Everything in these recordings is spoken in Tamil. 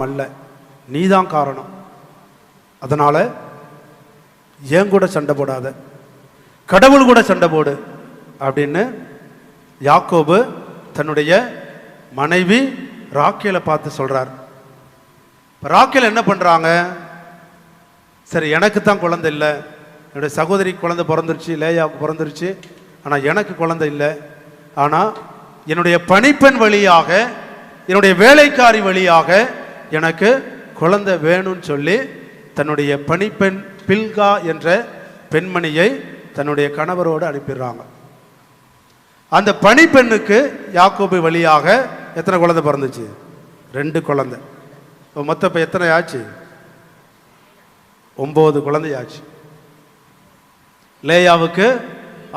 அல்ல, நீதான் காரணம். அதனால ஏன் கூட சண்டை போடாத, கடவுள் கூட சண்டை போடு அப்படின்னு யாக்கோபு தன்னுடைய மனைவி ராக்கேலை பார்த்து சொல்றார். ராக்கேல் என்ன பண்றாங்க, சரி எனக்கு தான் குழந்தை இல்லை, என்னுடைய சகோதரி குழந்தை பிறந்துருச்சு, லேயாவுக்கு பிறந்துருச்சு, ஆனால் எனக்கு குழந்தை இல்லை. ஆனால் என்னுடைய பணிப்பெண் வழியாக, என்னுடைய வேலைக்காரி வழியாக எனக்கு குழந்தை வேணும்னு சொல்லி தன்னுடைய பணிப்பெண் பில்கா என்ற பெண்மணியை தன்னுடைய கணவரோடு அனுப்பிடுறாங்க. அந்த பணிப்பெண்ணுக்கு யாக்கோபு வழியாக எத்தனை குழந்தை பிறந்துச்சு? 2 குழந்தை. மொத்தம் இப்போ எத்தனை ஆச்சு? 9 குழந்தை ஆச்சு. லேயாவுக்கு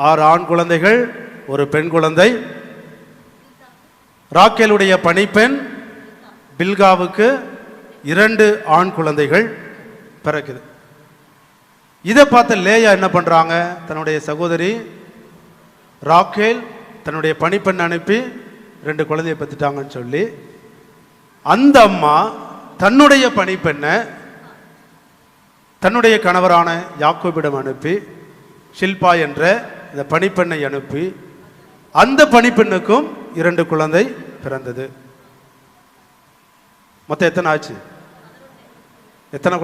6 ஆண் குழந்தைகள், 1 பெண் குழந்தை. ராக்கேலுடைய பணிப்பெண் பில்காவுக்கு 2 ஆண் குழந்தைகள் பிறக்குது. இதை பார்த்த லேயா என்ன பண்றாங்க, தன்னுடைய சகோதரி ராக்கேல் தன்னுடைய பணிப்பெண் அனுப்பி 2 குழந்தையை பெற்றுட்டாங்கன்னு சொல்லி அந்த அம்மா தன்னுடைய பணிப்பெண்ணை தன்னுடைய கணவரான யாக்கோபிடம் அனுப்பி ஷில்பா என்ற இந்த பணிப்பெண்ணை அனுப்பி அந்த பணிப்பெண்ணுக்கும் 2 குழந்தை பிறந்தது. மொத்தம் எத்தனை ஆச்சு? எத்தனை குழந்தை?